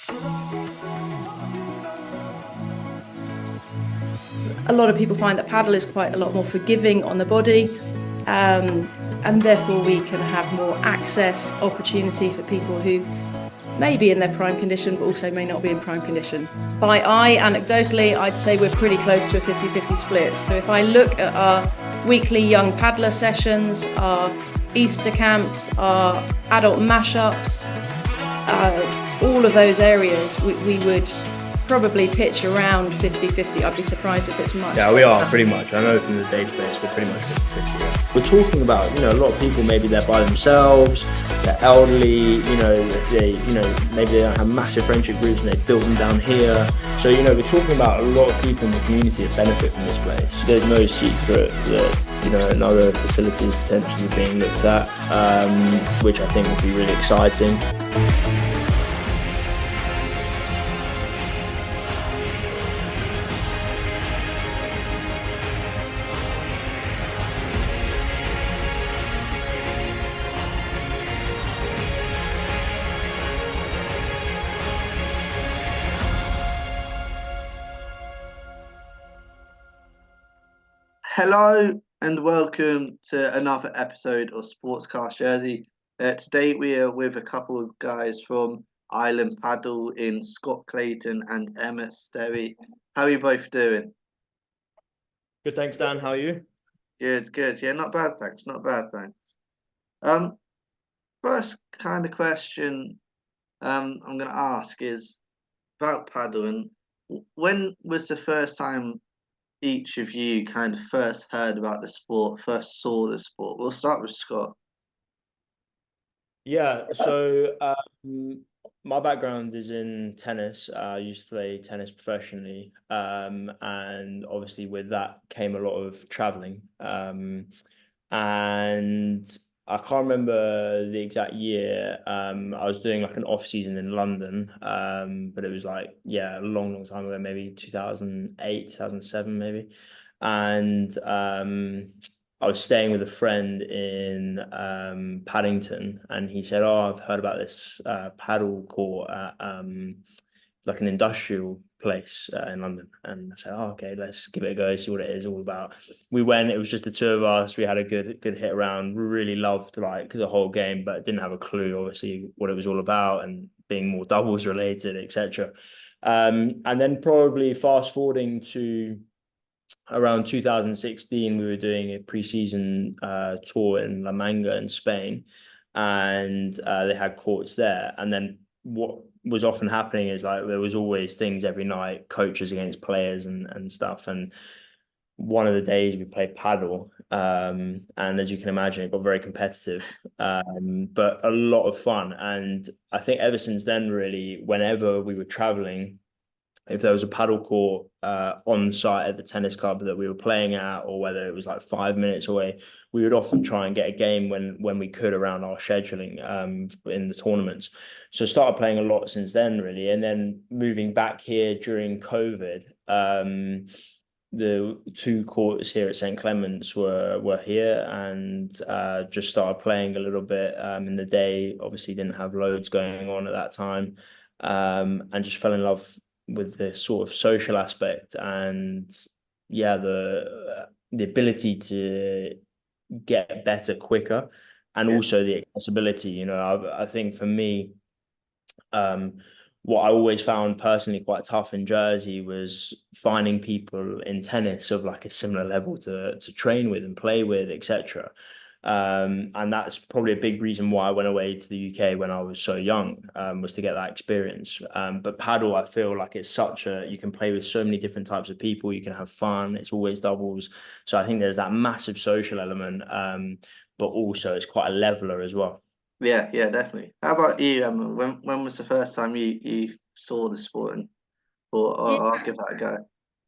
A lot of people find that padel is quite a lot more forgiving on the body, and therefore we can have more access, opportunity for people who may be in their prime condition, but also may not be in prime condition. By eye, anecdotally, I'd say we're pretty close to a 50-50 split. So if I look at our weekly young paddler sessions, our Easter camps, our adult mashups, all of those areas, we would probably pitch around 50-50. I'd be surprised if it's much. Yeah, we are pretty much. I know from the database we're pretty much 50-50. Yeah. We're talking about, a lot of people, maybe they're by themselves, they're elderly, maybe they don't have massive friendship groups and they've built them down here. So, we're talking about a lot of people in the community that benefit from this place. There's no secret that, another facility is potentially being looked at, which I think would be really exciting. Hello and welcome to another episode of Sportscast Jersey. Today we are with a couple of guys from Island Padel in Scott Clayton and Emma Sterry. How are you both doing? Good, thanks, Dan. How are you? Good. Yeah, not bad, thanks. First kind of question I'm going to ask is about padel, and when was the first time each of you kind of first heard about the sport, first saw the sport? We'll start with Scott. Yeah, so my background is in tennis. I used to play tennis professionally, and obviously with that came a lot of traveling. And I can't remember the exact year. I was doing like an off season in London, but it was like, a long time ago, maybe 2008, 2007, maybe. And I was staying with a friend in Paddington, and he said, "Oh, I've heard about this paddle court at like an industrial place in London." And I said, "Oh, okay, let's give it a go, see what it is all about." We went. It was just the two of us. We had a good hit around. We really loved like the whole game, but didn't have a clue, obviously, what it was all about, and being more doubles related, etc. And then probably fast forwarding to around 2016, we were doing a pre-season tour in La Manga in Spain, and they had courts there. And then what was often happening is like there was always things every night, coaches against players and stuff. And one of the days we played paddle, and as you can imagine, it got very competitive, but a lot of fun. And I think ever since then, really, whenever we were traveling, if there was a paddle court on site at the tennis club that we were playing at, or whether it was like 5 minutes away, we would often try and get a game when we could around our scheduling in the tournaments. So started playing a lot since then, really. And then moving back here during COVID, the two courts here at St. Clement's were here, and just started playing a little bit in the day. Obviously didn't have loads going on at that time, and just fell in love with the sort of social aspect and the ability to get better quicker, and also the accessibility. I think for me, what I always found personally quite tough in Jersey was finding people in tennis of like a similar level to train with and play with, etc. And that's probably a big reason why I went away to the UK when I was so young, was to get that experience. But paddle, I feel like it's you can play with so many different types of people, you can have fun, it's always doubles. So I think there's that massive social element, but also it's quite a leveler as well. Yeah, definitely. How about you, Emma? When was the first time you saw the sport and thought, I'll give that a go?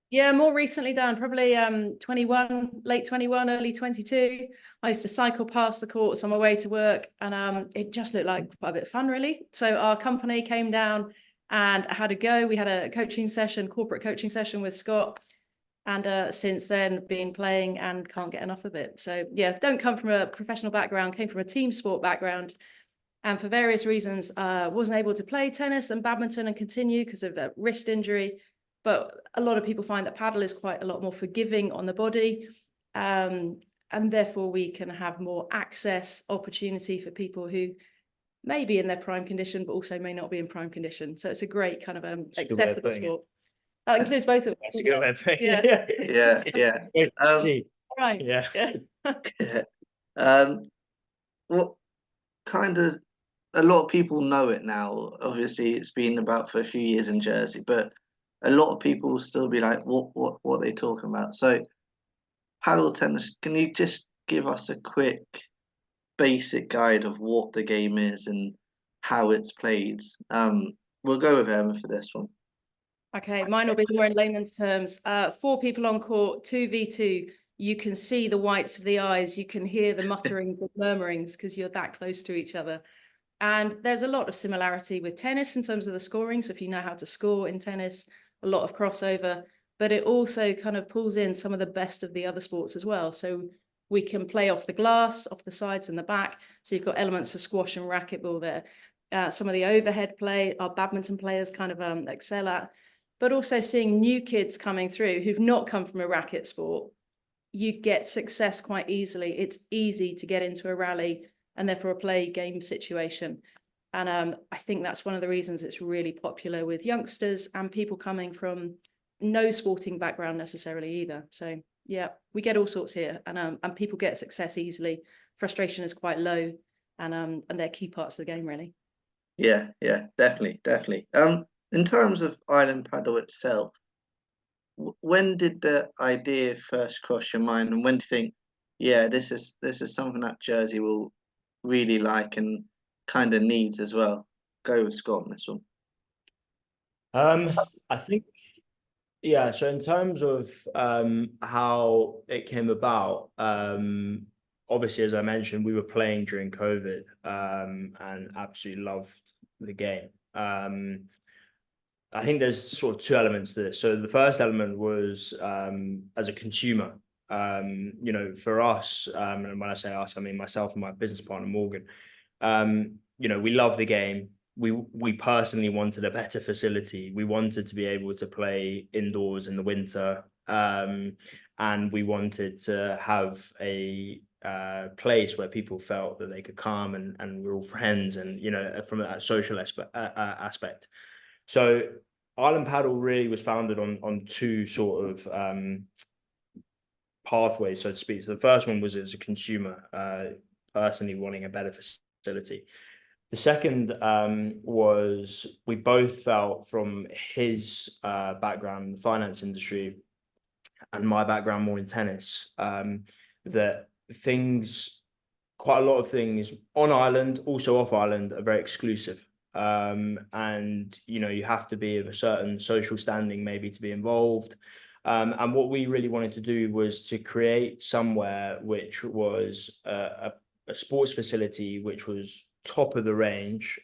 Yeah, more recently, Dan, probably 21, late 21, early 22. I used to cycle past the courts on my way to work, and it just looked like quite a bit of fun, really. So our company came down and had a go. We had a corporate coaching session with Scott, and since then been playing and can't get enough of it. So yeah, don't come from a professional background, came from a team sport background, and for various reasons wasn't able to play tennis and badminton and continue because of a wrist injury. But a lot of people find that padel is quite a lot more forgiving on the body, and therefore we can have more access, opportunity for people who may be in their prime condition, but also may not be in prime condition. So it's a great kind of accessible sport. That includes both of them. That's a good way of putting Yeah. it. Yeah. Right. Yeah. Yeah. What kind of, a lot of people know it now. Obviously, it's been about for a few years in Jersey, but a lot of people will still be like, what are they talking about? So, paddle tennis, can you just give us a quick basic guide of what the game is and how it's played? We'll go with Emma for this one. Okay, mine will be more in layman's terms. 4 people on court, 2v2. You can see the whites of the eyes. You can hear the mutterings and murmurings because you're that close to each other. And there's a lot of similarity with tennis in terms of the scoring. So if you know how to score in tennis, a lot of crossover, but it also kind of pulls in some of the best of the other sports as well. So we can play off the glass, off the sides and the back. So you've got elements of squash and racquetball there. Some of the overhead play our badminton players kind of excel at, but also seeing new kids coming through who've not come from a racket sport. You get success quite easily. It's easy to get into a rally and therefore a play game situation. And I think that's one of the reasons it's really popular with youngsters and people coming from no sporting background necessarily either. So yeah, we get all sorts here, and people get success easily. Frustration is quite low, and they're key parts of the game, really. Yeah, definitely. In terms of island paddle itself, when did the idea first cross your mind, and when do you think, yeah, this is something that Jersey will really like and kind of needs as well? Go with Scott on this one. I think, yeah, so in terms of how it came about, obviously, as I mentioned, we were playing during COVID and absolutely loved the game. I think there's sort of 2 elements to this. So the first element was as a consumer, for us, and when I say us, I mean myself and my business partner, Morgan, we love the game. We personally wanted a better facility. We wanted to be able to play indoors in the winter, and we wanted to have a place where people felt that they could come and we're all friends, and from a social aspect. So Island Paddle really was founded on 2 sort of pathways, so to speak. So the first one was as a consumer, personally wanting a better facility. The second was we both felt, from his background in the finance industry and my background more in tennis, that quite a lot of things on island, also off island, are very exclusive. And you have to be of a certain social standing maybe to be involved. And what we really wanted to do was to create somewhere which was a sports facility which was top of the range,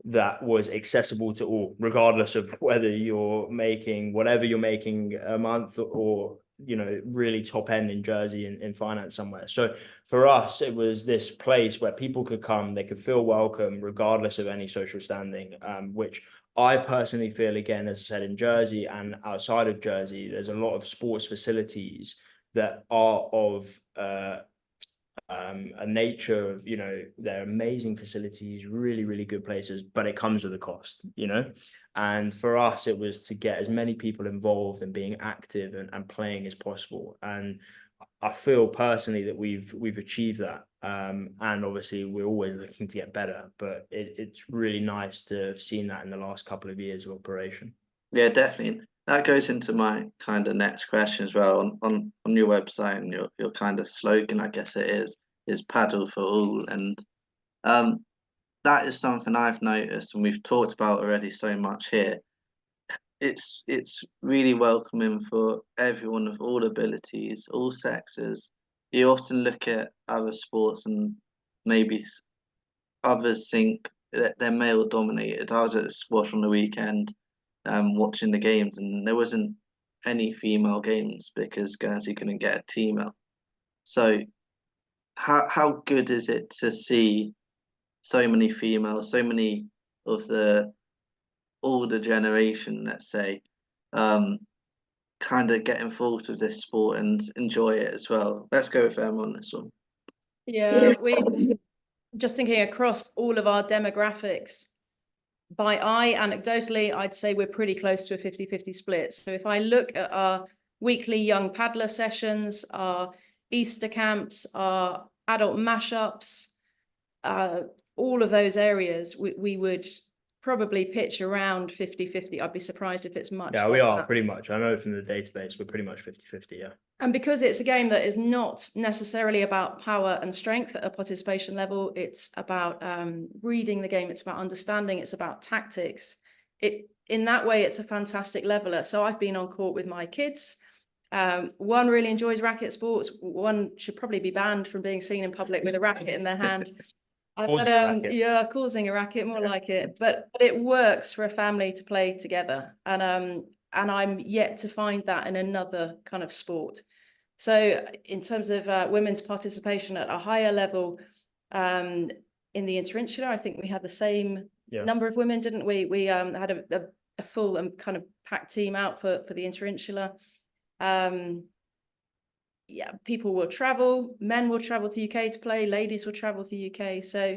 that was accessible to all, regardless of whether you're making whatever you're making a month, or really top end in Jersey in finance somewhere. So for us, it was this place where people could come, they could feel welcome regardless of any social standing, which I personally feel, again, as I said, in Jersey and outside of Jersey, there's a lot of sports facilities that are of a nature of, they're amazing facilities, really, really good places, but it comes with a cost, and for us, it was to get as many people involved and being active and playing as possible. And I feel personally that we've achieved that. And obviously we're always looking to get better, but it's really nice to have seen that in the last couple of years of operation. Yeah, definitely. That goes into my kind of next question as well. On your website and your kind of slogan, I guess it is paddle for all. And that is something I've noticed and we've talked about already so much here. It's really welcoming for everyone of all abilities, all sexes. You often look at other sports and maybe others think that they're male dominated. I was at squash on the weekend, watching the games, and there wasn't any female games because Guernsey couldn't get a team out. So how good is it to see so many females, so many of the older generation, let's say, kind of get involved with this sport and enjoy it as well. Let's go with them on this one. Yeah, we just thinking across all of our demographics, by eye, anecdotally, I'd say we're pretty close to a 50-50 split. So if I look at our weekly young paddler sessions, our Easter camps, our adult mashups, all of those areas, we would probably pitch around 50-50. I'd be surprised if it's much. Yeah, we are pretty much. I know from the database, we're pretty much 50-50, yeah. And because it's a game that is not necessarily about power and strength at a participation level, it's about reading the game, it's about understanding, it's about tactics. In that way, it's a fantastic leveler. So I've been on court with my kids. One really enjoys racket sports. One should probably be banned from being seen in public with a racket in their hand. Yeah, causing a racket, more like it. But it works for a family to play together. And I'm yet to find that in another kind of sport. So in terms of women's participation at a higher level, in the interinsular, I think we had the same number of women, didn't we? We had a full and kind of packed team out for the interinsular. Yeah, people will travel, men will travel to UK to play, ladies will travel to UK. So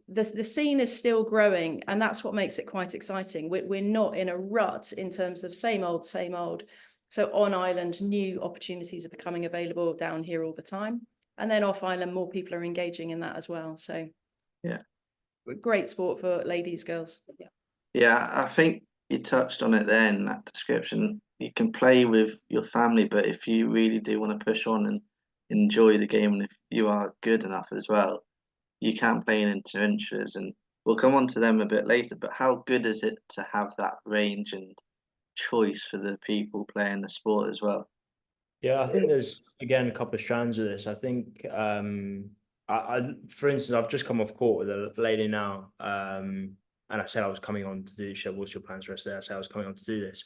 the scene is still growing, and that's what makes it quite exciting. We're not in a rut in terms of same old, same old. So on island, new opportunities are becoming available down here all the time. And then off island, more people are engaging in that as well. So yeah, great sport for ladies, girls. Yeah. Yeah, I think you touched on it there in that description. You can play with your family, but if you really do want to push on and enjoy the game, and if you are good enough as well, you can play in interinsulars, and we'll come on to them a bit later. But how good is it to have that range and choice for the people playing the sport as well? Yeah, I think there's again a couple of strands of this. I think for instance, I've just come off court with a lady now, and I said I was coming on to do. She said, "What's your plans for the rest of the day?" I said I was coming on to do this,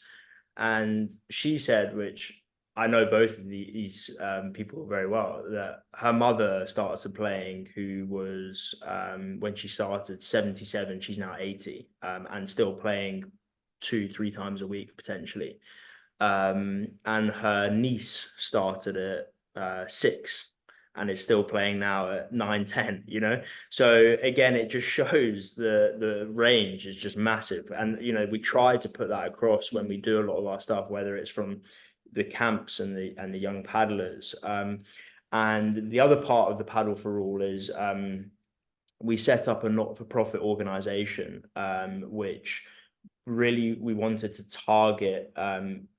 and she said, which I know both of these people very well, that her mother started playing, who was when she started 77, she's now 80, and still playing 2-3 times a week potentially. And her niece started at 6 and is still playing now at 9-10, you know. So again, it just shows the range is just massive. And you know, we try to put that across when we do a lot of our stuff, whether it's from the camps and the young paddlers. And the other part of the Paddle for All is we set up a not-for-profit organization, which really we wanted to target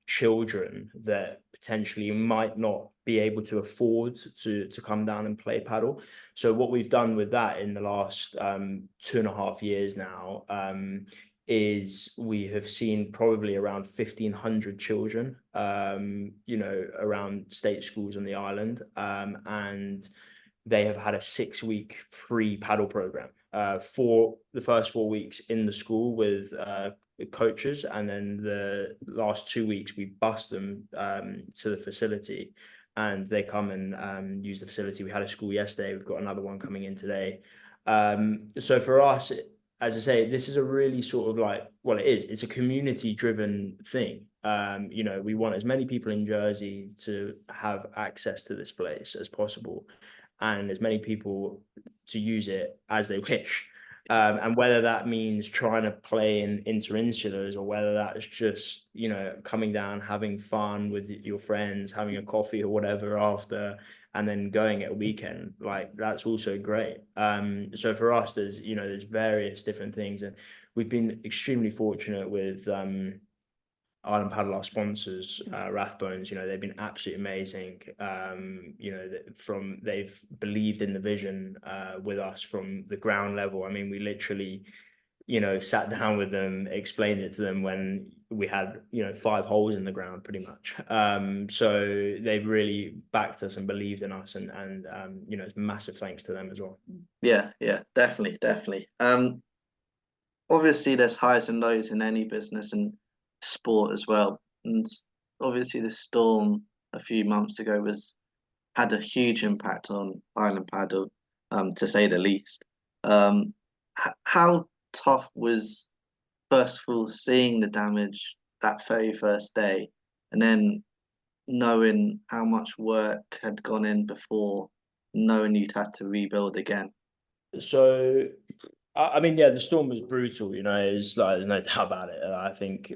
children that potentially might not be able to afford to come down and play paddle. So what we've done with that in the last 2.5 years now is we have seen probably around 1,500 children, you know, around state schools on the island, and they have had a 6-week free paddle program for the first 4 weeks in the school with coaches, and then the last 2 weeks we bus them to the facility and they come and use the facility. We had a school yesterday, we've got another one coming in today. So for us, as I say, this is a really sort of like, well, it's a community driven thing. You know, we want as many people in Jersey to have access to this place as possible, and as many people to use it as they wish. And whether that means trying to play in interinsulars, or whether that's just, you know, coming down, having fun with your friends, having a coffee or whatever after, and then going at a weekend, like that's also great. So for us, there's various different things, and we've been extremely fortunate with Island Paddle, our sponsors, Rathbones. You know, they've been absolutely amazing. You know, they've believed in the vision with us from the ground level. I mean, we literally, you know, sat down with them, explained it to them when we had, you know, 5 holes in the ground pretty much. So they've really backed us and believed in us, and you know, it's massive thanks to them as well. Yeah, definitely. Obviously there's highs and lows in any business and sport as well. And obviously the storm a few months ago had a huge impact on Island Paddle, to say the least. how tough was, first of all, seeing the damage that very first day, and then knowing how much work had gone in before, knowing you'd had to rebuild again? So, I mean, yeah, the storm was brutal. It's like there's no doubt about it. I think,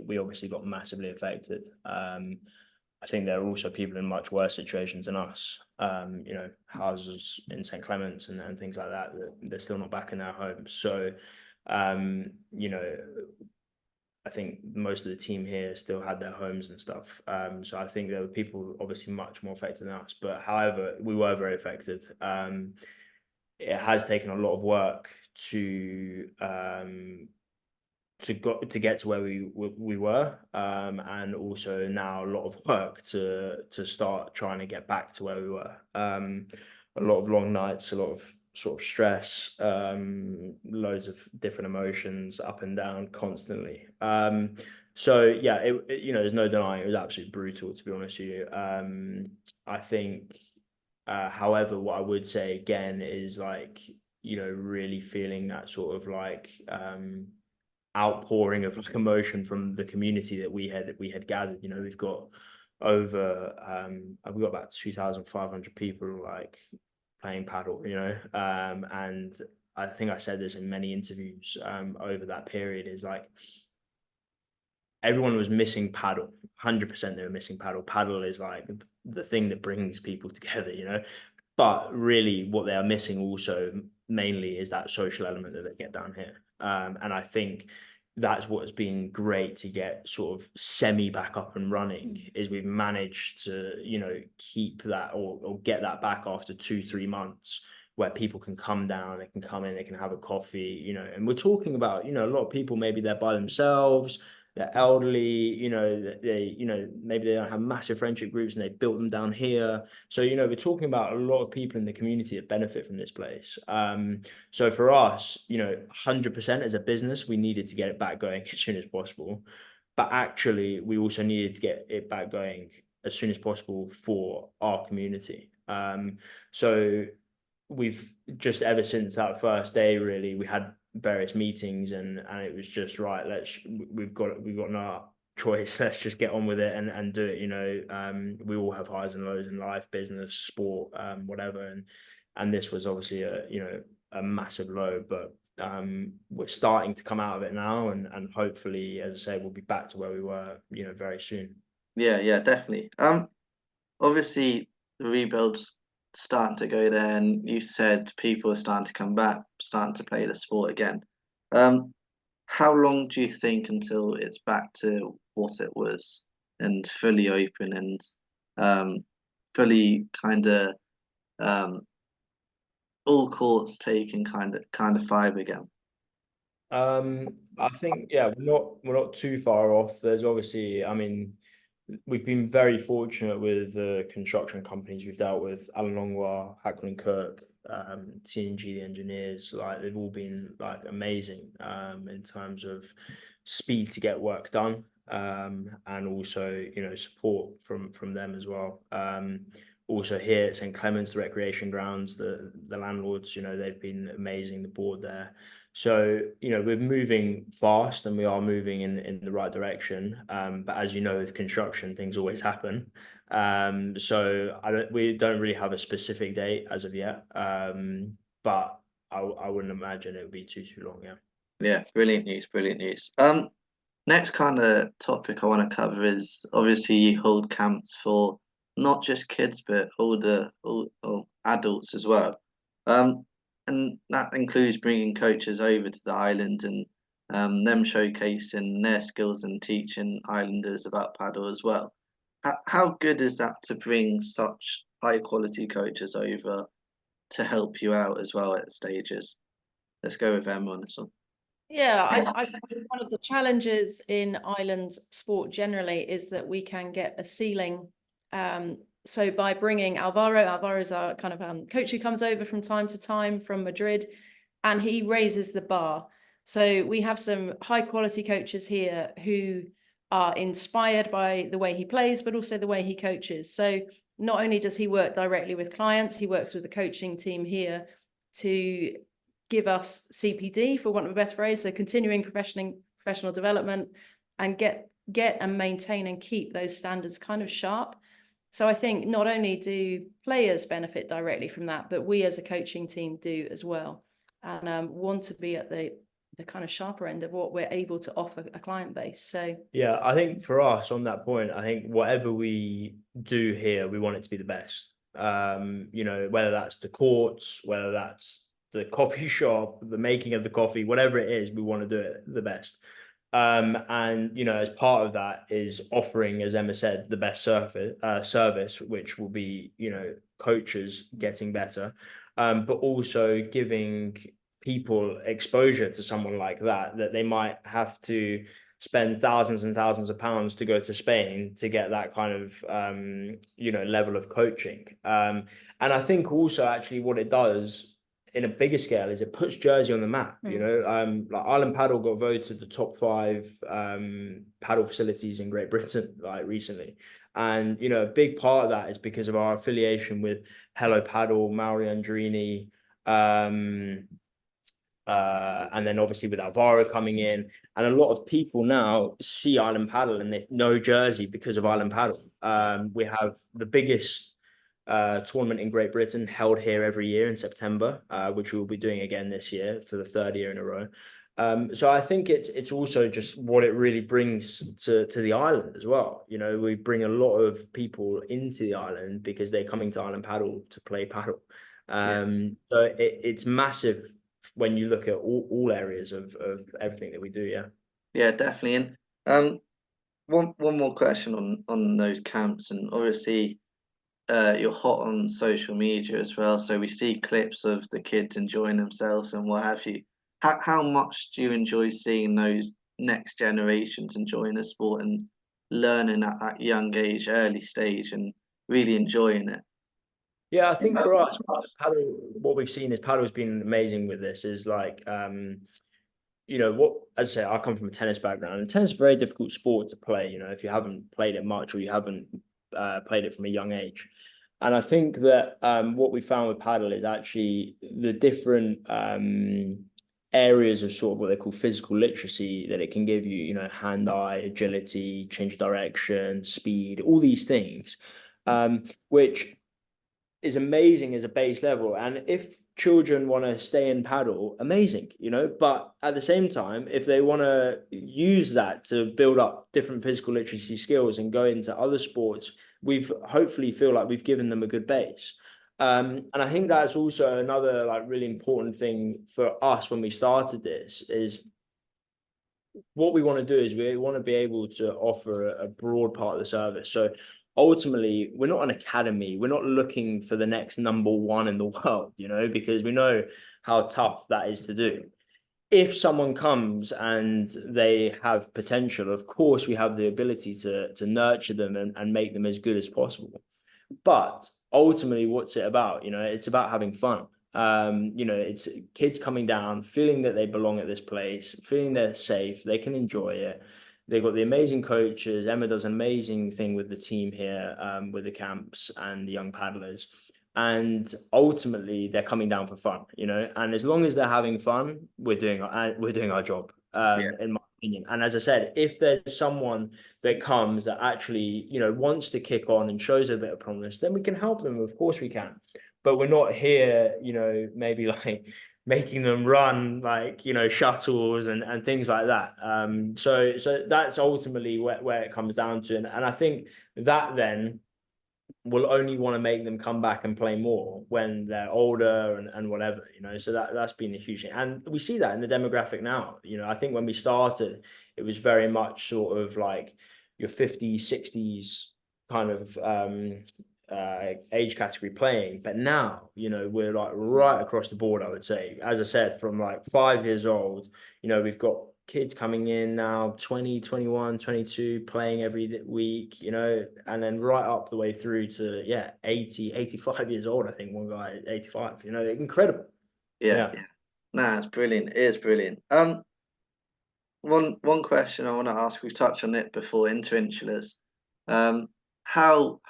we obviously got massively affected. I think there are also people in much worse situations than us. Houses in St. Clements and things like that, they're still not back in their homes. So, I think most of the team here still had their homes and stuff. So I think there were people obviously much more affected than us. But however, we were very affected. It has taken a lot of work to get to where we were, and also now a lot of work to start trying to get back to where we were. A lot of long nights, a lot of sort of stress, loads of different emotions up and down constantly. So yeah, there's no denying it was absolutely brutal, to be honest with you. I think, however, what I would say again is like, really feeling that sort of like outpouring of like emotion from the community that we had gathered. We've got we've got about 2,500 people like playing paddle, and I think I said this in many interviews over that period, is like everyone was missing paddle. 100% they were missing paddle. Paddle is like the thing that brings people together. But really what they are missing also mainly is that social element that they get down here. And I think that's what's been great to get sort of semi back up and running, is we've managed to, keep that or get that back after 2-3 months, where people can come down, they can come in, they can have a coffee, and we're talking about, a lot of people, maybe they're by themselves, they're elderly, maybe they don't have massive friendship groups and they built them down here. So, we're talking about a lot of people in the community that benefit from this place. So for us, 100% as a business, we needed to get it back going as soon as possible. But actually, we also needed to get it back going as soon as possible for our community. So we've just, ever since that first day, really, we had various meetings and it was just right, we've got no choice, let's just get on with it and do it. We all have highs and lows in life, business, sport, whatever, and this was obviously a massive low, but we're starting to come out of it now, and hopefully, as I say, we'll be back to where we were very soon. Yeah, definitely. Obviously the rebuild's starting to go there, and you said people are starting to come back, starting to play the sport again. How long do you think until it's back to what it was and fully open and fully kind of all courts taken kind of vibe again? I think, yeah, we're not too far off. There's obviously, I mean, we've been very fortunate with the construction companies we've dealt with, Alan Longwa, Hackland Kirk, TNG, the engineers. Like, they've all been like amazing in terms of speed to get work done, and also support from them as well. Also here at St. Clements, the recreation grounds, the landlords, they've been amazing, the board there. So, we're moving fast and we are moving in the right direction. But as you know, with construction, things always happen. So we don't really have a specific date as of yet. But I wouldn't imagine it would be too long, yeah. Yeah, brilliant news, brilliant news. Next kind of topic I want to cover is, obviously you hold camps for not just kids but all adults as well. And that includes bringing coaches over to the island and them showcasing their skills and teaching islanders about paddle as well. How good is that to bring such high quality coaches over to help you out as well at stages? Let's go with Emma on this one. Yeah, I think one of the challenges in island sport generally is that we can get a ceiling. So by bringing Alvaro's our kind of coach who comes over from time to time from Madrid, and he raises the bar. So we have some high quality coaches here who are inspired by the way he plays, but also the way he coaches. So not only does he work directly with clients, he works with the coaching team here to give us CPD, for want of a better phrase, so continuing professional development, and get and maintain and keep those standards kind of sharp. So I think not only do players benefit directly from that, but we as a coaching team do as well, and want to be at the kind of sharper end of what we're able to offer a client base. So yeah, I think for us on that point, I think whatever we do here, we want it to be the best. You know, whether that's the courts, whether that's the coffee shop, the making of the coffee, whatever it is, we want to do it the best. And you know, as part of that is offering, as Emma said, the best service, which will be, you know, coaches getting better, but also giving people exposure to someone like that they might have to spend thousands and thousands of pounds to go to Spain to get that kind of you know, level of coaching. And I think also actually what it does in a bigger scale is it puts Jersey on the map. You know, like Island Padel got voted the top 5 paddle facilities in Great Britain like recently, and you know, a big part of that is because of our affiliation with Hello Paddle, Mauri Andrini, and then obviously with Alvaro coming in, and a lot of people now see Island Padel and they know Jersey because of Island Padel. We have the biggest tournament in Great Britain held here every year in September, which we will be doing again this year for the 3rd year in a row. So I think it's also just what it really brings to the island as well. You know, we bring a lot of people into the island because they're coming to Island Padel to play paddle. So it's massive when you look at all areas of everything that we do. Yeah, definitely. And one more question on those camps, and obviously you're hot on social media as well, so we see clips of the kids enjoying themselves and what have you. How much do you enjoy seeing those next generations enjoying the sport and learning at that young age, early stage, and really enjoying it? Yeah, I think for us, paddle, what we've seen is paddle's been amazing with this. Is like, you know, what, as I say, I come from a tennis background, and tennis is a very difficult sport to play. You know, if you haven't played it much or you haven't played it from a young age. And I think that what we found with paddle is actually the different areas of sort of what they call physical literacy that it can give you. You know, hand-eye agility, change of direction, speed, all these things, which is amazing as a base level. And if children want to stay in paddle, amazing, you know, but at the same time, if they want to use that to build up different physical literacy skills and go into other sports, we've hopefully feel like we've given them a good base. And I think that's also another like really important thing for us when we started this is what we want to do is we want to be able to offer a broad part of the service. So ultimately, we're not an academy. We're not looking for the next number 1 in the world, you know, because we know how tough that is to do. If someone comes and they have potential, of course, we have the ability to nurture them and make them as good as possible. But ultimately, what's it about? You know, it's about having fun. You know, it's kids coming down, feeling that they belong at this place, feeling they're safe, they can enjoy it. They've got the amazing coaches. Emma does an amazing thing with the team here, with the camps and the young paddlers. And ultimately, they're coming down for fun, you know. And as long as they're having fun, we're doing our job, in my opinion. And as I said, if there's someone that comes that actually, you know, wants to kick on and shows a bit of promise, then we can help them. Of course we can. But we're not here, you know, maybe like making them run like, you know, shuttles and things like that. So that's ultimately where it comes down to. And I think that then will only want to make them come back and play more when they're older and whatever, you know. So that's been a huge thing. And we see that in the demographic now. You know, I think when we started, it was very much sort of like your 50s, 60s kind of age category playing. But now, you know, we're like right across the board, I would say. As I said, from like 5 years old, you know, we've got kids coming in now 20, 21, 22 playing every week, you know, and then right up the way through to 80, 85 years old. I think one guy 85, you know, incredible. Yeah. Nah, it's brilliant. It is brilliant. One question I want to ask, we've touched on it before, interinsulars. How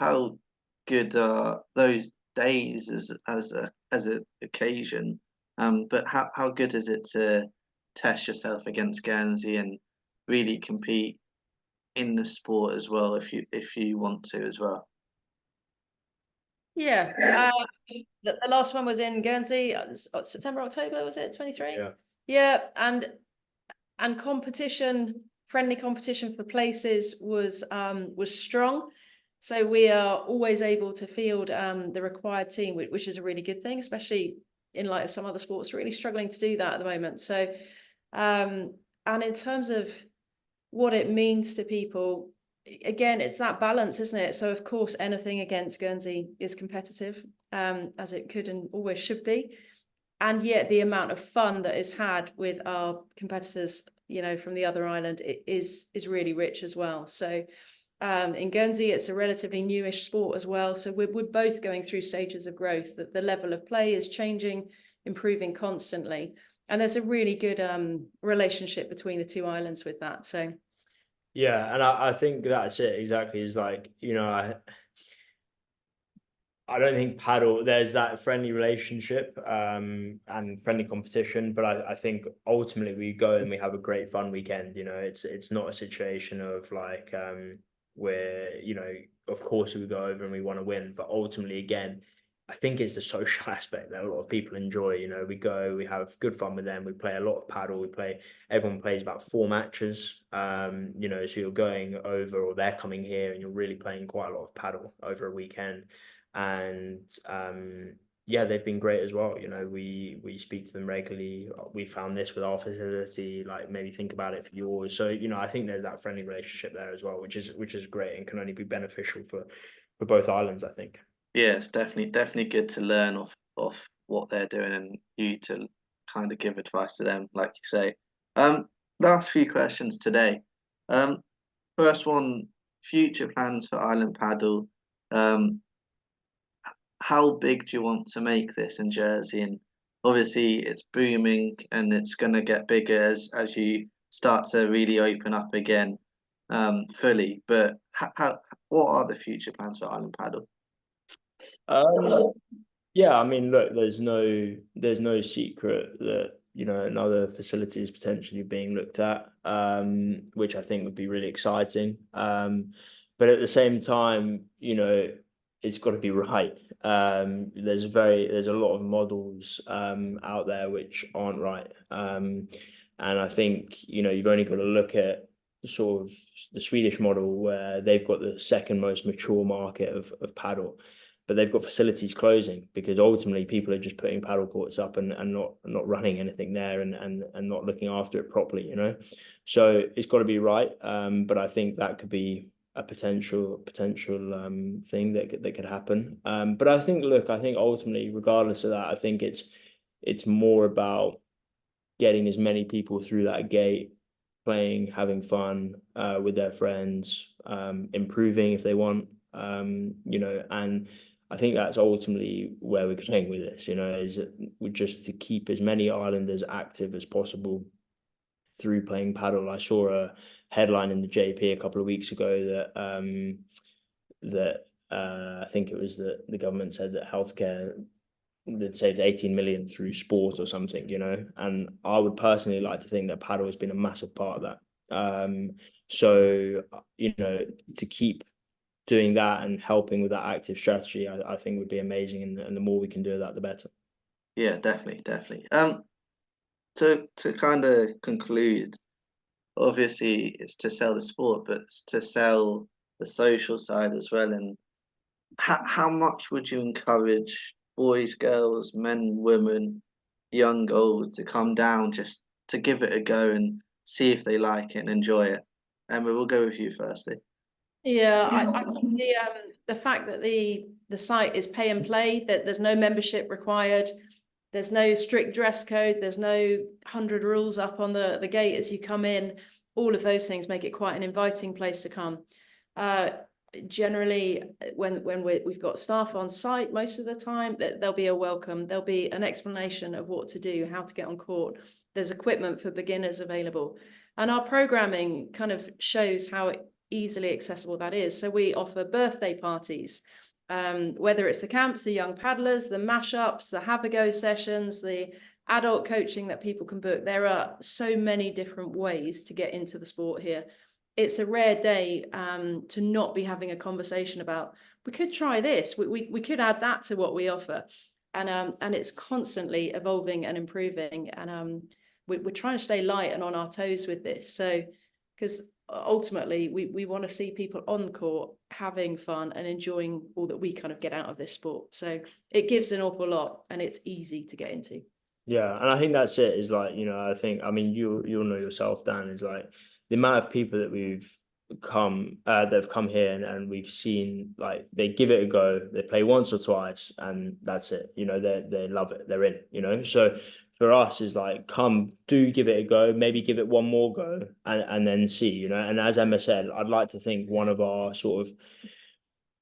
good are those days as a occasion But how good is it to test yourself against Guernsey and really compete in the sport as well if you want to as well? Yeah. The last one was in Guernsey, September, October, was it 23? Yeah. Yeah, and competition, friendly competition for places was strong. So we are always able to field the required team, which is a really good thing, especially in light of some other sports really struggling to do that at the moment. So, and in terms of what it means to people, again, it's that balance, isn't it? So of course, anything against Guernsey is competitive, as it could and always should be. And yet the amount of fun that is had with our competitors, from the other island is really rich as well. So in Guernsey, it's a relatively newish sport as well. So we're both going through stages of growth. That the level of play is changing, improving constantly. And there's a really good relationship between the two islands with that. So Yeah, and I think that's it exactly. Is like, I don't think paddle, there's that friendly relationship and friendly competition, but I think ultimately we go and we have a great fun weekend. It's not a situation of like where, of course we go over and we want to win, but ultimately again, I think it's the social aspect that a lot of people enjoy. We go, we have good fun with them, we play a lot of paddle, everyone plays about 4 matches. So you're going over, or they're coming here and you're really playing quite a lot of paddle over a weekend. And yeah, they've been great as well. We speak to them regularly. We found this with our facility, like maybe think about it for yours. So I think there's that friendly relationship there as well, which is great and can only be beneficial for both islands, I think. Yeah, it's definitely good to learn off what they're doing and you to kind of give advice to them, like you say. Last few questions today. First one, future plans for Island Paddle. Um, how big do you want to make this in Jersey? And obviously, it's booming and it's going to get bigger as you start to really open up again, fully. But what are the future plans for Island Paddle? Yeah, I mean, look, there's no secret that another facility is potentially being looked at, which I think would be really exciting. But at the same time, it's got to be right. There's a lot of models out there which aren't right, and I think you've only got to look at sort of the Swedish model, where they've got the second most mature market of paddle, but they've got facilities closing because ultimately people are just putting paddle courts up and not running anything there and not looking after it properly, So it's got to be right. But I think that could be a potential thing that could happen. But I think ultimately, regardless of that, I think it's more about getting as many people through that gate, playing, having fun with their friends, improving if they want, and I think that's ultimately where we're going with this, is just to keep as many islanders active as possible through playing paddle. I saw a headline in the JP a couple of weeks ago that I think it was that the government said that healthcare that saved 18 million through sport or something, and I would personally like to think that paddle has been a massive part of that. So, to keep doing that and helping with that active strategy, I think would be amazing. And the more we can do that, the better. Yeah, definitely. To kind of conclude, obviously it's to sell the sport, but it's to sell the social side as well. And how much would you encourage boys, girls, men, women, young, old to come down just to give it a go and see if they like it and enjoy it? Emma, we'll go with you firstly. yeah, I think the fact that the site is pay and play, that there's no membership required, there's no strict dress code, there's no 100 rules up on the gate as you come in. All of those things make it quite an inviting place to come. Generally, when we've got staff on site, most of the time there'll be a welcome, there'll be an explanation of what to do, how to get on court. There's equipment for beginners available, and our programming kind of shows how easily accessible that is. So we offer birthday parties, whether it's the camps, the young paddlers, the mashups, the have a go sessions, the adult coaching that people can book. There are so many different ways to get into the sport here. It's a rare day to not be having a conversation about, we could try this, we could add that to what we offer. And it's constantly evolving and improving. And we're trying to stay light and on our toes with this. So, because ultimately we want to see people on the court having fun and enjoying all that we kind of get out of this sport. So it gives an awful lot, and it's easy to get into. Yeah, and I think that's it. Is like, I mean, you'll know yourself, Dan. Is like the amount of people that have come here, and we've seen, like, they give it a go, they play once or twice, and that's it. They love it, they're in. So for us is like, give it a go, maybe give it one more go, and then see. And as Emma said, I'd like to think one of our sort of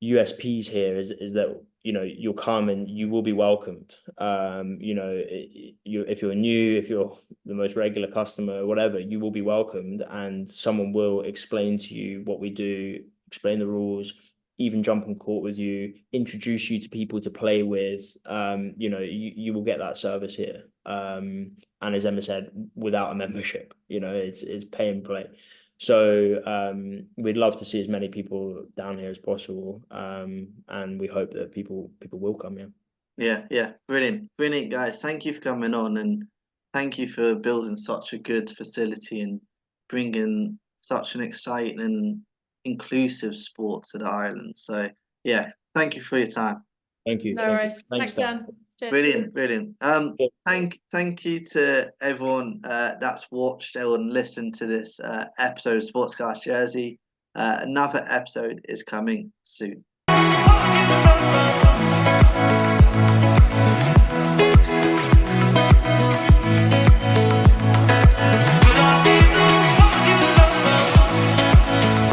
USPs here is that you'll come and you will be welcomed. If you're new, if you're the most regular customer, whatever, you will be welcomed, and someone will explain to you what we do, explain the rules, even jump on court with you, introduce you to people to play with. You will get that service here. And as Emma said, without a membership, it's pay and play. So we'd love to see as many people down here as possible, and we hope that people will come. Yeah, brilliant, guys. Thank you for coming on, and thank you for building such a good facility and bringing such an exciting and inclusive sport to the island. So yeah, thank you for your time. Thank you. No worries. Thanks, Dan. Cheers. Brilliant. Thank you to everyone that's watched or listened to this episode of Sportscast Jersey. Another episode is coming soon.